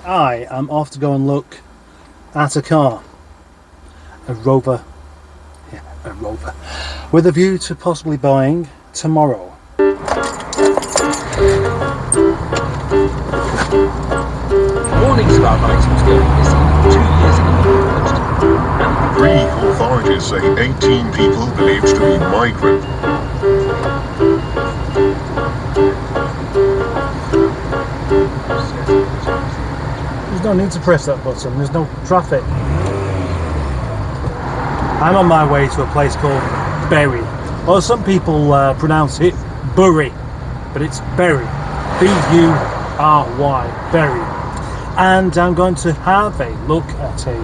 I am off to go and look at a car, a Rover, yeah, a Rover, with a view to possibly buying tomorrow. Warnings about items going missing 2 years ago emerged. Greek authorities say 18 people believed to be migrant. There's no need to press that button, there's no traffic. I'm on my way to a place called Bury, or some people pronounce it Bury, but it's Bury, B-U-R-Y, Bury. And I'm going to have a look at a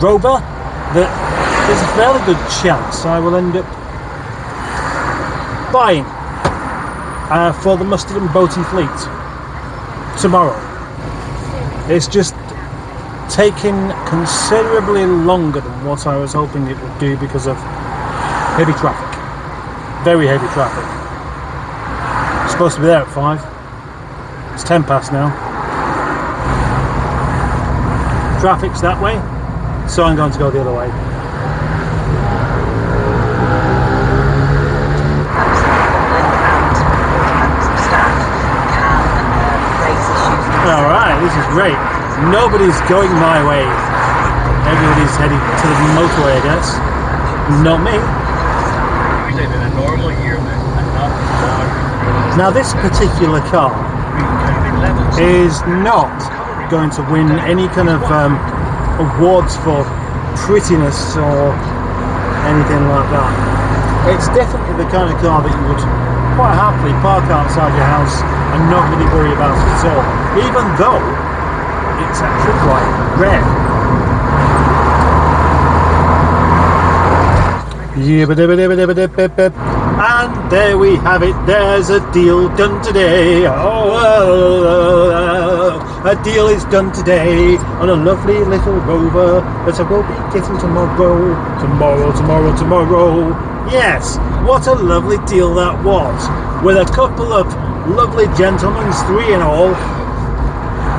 Rover that there's a fairly good chance I will end up buying for the Mustard and Boaty fleet tomorrow. It's just taking considerably longer than what I was hoping it would do because of heavy traffic, very heavy traffic. I'm supposed to be there at 5, it's 10 past now. Traffic's that way, so I'm going to go the other way. Alright, this is great. Nobody's going my way. Everybody's heading to the motorway, I guess. Not me. We live in a normal year and not one. Now this particular car is not going to win any kind of awards for prettiness or anything like that. It's definitely the kind of car that you would quite happily park outside your house and not really worry about it at all, even though it's actually quite rare. And there we have it, there's a deal done today. A deal is done today on a lovely little Rover that I will be getting tomorrow. Yes, what a lovely deal that was. With a couple of lovely gentlemen, 3 in all,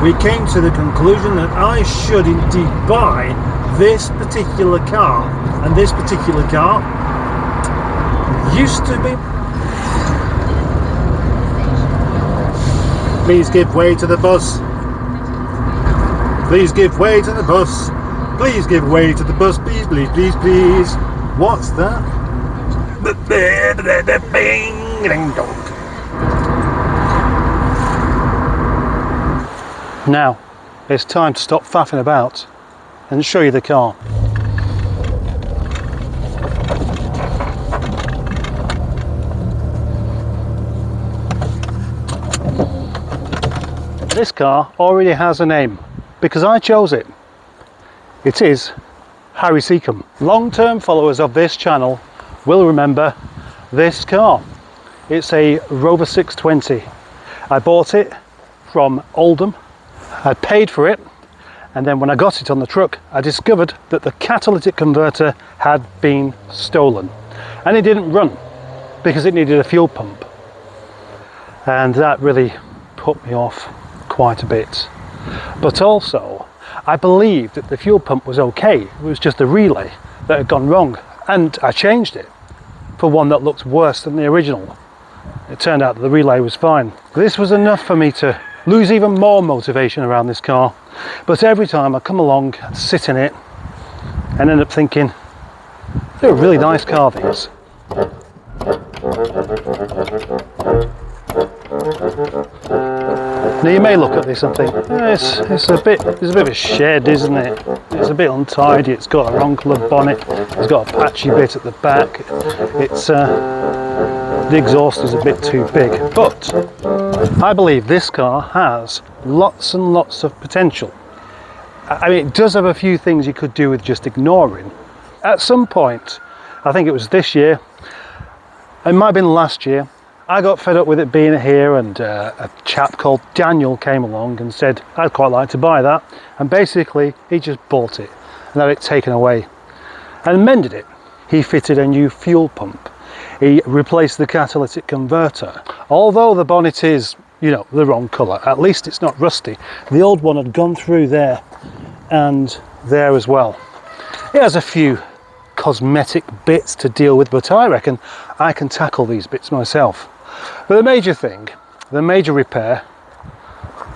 we came to the conclusion that I should indeed buy this particular car. And this particular car used to be... Please give way to the bus. Please give way to the bus. Please give way to the bus. Please, please, please, please. What's that? Now, it's time to stop faffing about and show you the car. This car already has a name because I chose it. It is Harry Seacombe. Long-term followers of this channel will remember this car. It's a Rover 620. I bought it from Oldham. I paid for it, and then when I got it on the truck, I discovered that the catalytic converter had been stolen, and it didn't run because it needed a fuel pump, and that really put me off quite a bit. But also, I believed that the fuel pump was okay. It was just the relay that had gone wrong, and I changed it for one that looked worse than the original. It turned out that the relay was fine. This was enough for me to lose even more motivation around this car. But every time I come along and sit in it and end up thinking, they're a really nice car, these. Now you may look at this and think, it's a bit of a shed, isn't it? It's a bit untidy, it's got a wrong colour bonnet, it's got a patchy bit at the back, it's the exhaust is a bit too big. But I believe this car has lots and lots of potential. I mean, it does have a few things you could do with just ignoring. At some point, I think it was this year, it might have been last year, I got fed up with it being here, and a chap called Daniel came along and said, I'd quite like to buy that. And basically, he just bought it and had it taken away and mended it. He fitted a new fuel pump. He replaced the catalytic converter. Although the bonnet is, you know, the wrong colour. At least it's not rusty. The old one had gone through there and there as well. It has a few cosmetic bits to deal with, but I reckon I can tackle these bits myself. But the major thing, the major repair,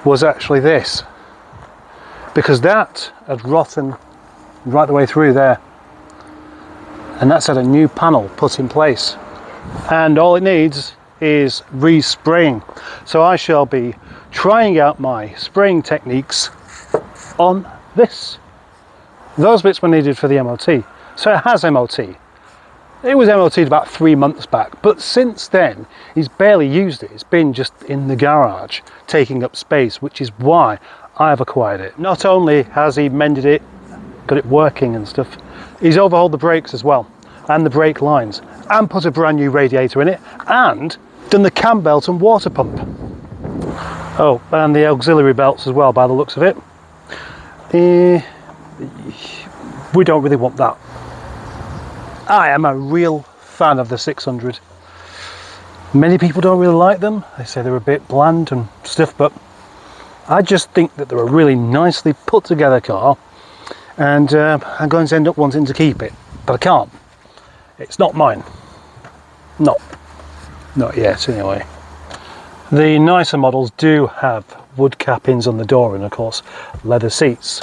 was actually this, because that had rotten right the way through there, and that's had a new panel put in place, and all it needs is respraying. So I shall be trying out my spraying techniques on this. Those bits were needed for the MOT, so it has MOT. It was MOT'd about 3 months back, but since then he's barely used it. It's been just in the garage taking up space, which is why I've acquired it. Not only has he mended it, got it working and stuff, he's overhauled the brakes as well, and the brake lines, and put a brand new radiator in it, and done the cam belt and water pump. Oh, and the auxiliary belts as well, by the looks of it. We don't really want that. I am a real fan of the 600. Many people don't really like them. They say they're a bit bland and stuff, but I just think that they're a really nicely put together car, and I'm going to end up wanting to keep it, but I can't. It's not mine. Not yet anyway. The nicer models do have wood cappings on the door and of course leather seats.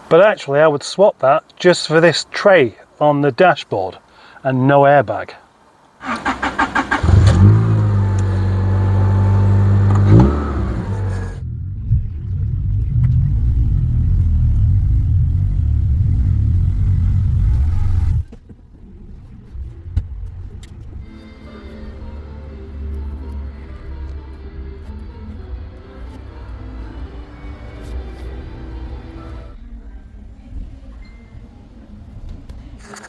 But actually I would swap that just for this tray on the dashboard and no airbag.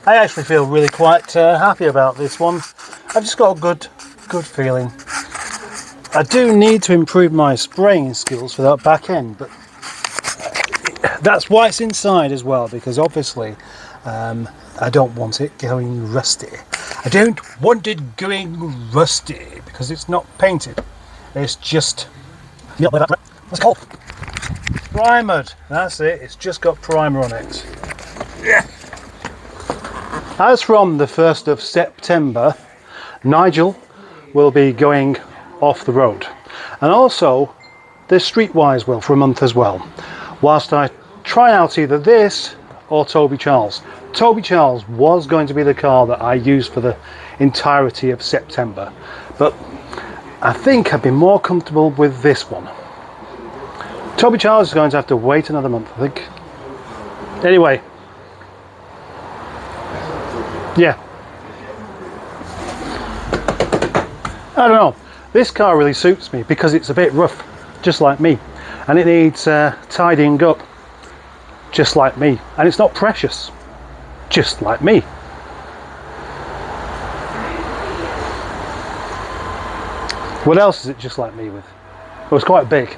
I actually feel really quite happy about this one. I've just got a good feeling. I do need to improve my spraying skills for that back end, but that's why it's inside as well, because obviously I don't want it going rusty. I don't want it going rusty because it's not painted. It's just, what's it called? Primered. That's it. It's just got primer on it. Yeah. As from the 1st of September, Nigel will be going off the road, and also the Streetwise will for a month as well, whilst I try out either this or Toby Charles. Toby Charles was going to be the car that I used for the entirety of September, but I think I'd be more comfortable with this one. Toby Charles is going to have to wait another month, I think. Anyway, yeah, I don't know, this car really suits me because it's a bit rough, just like me, and it needs tidying up, just like me, and it's not precious, just like me. What else is it just like me with? Well, it's quite big.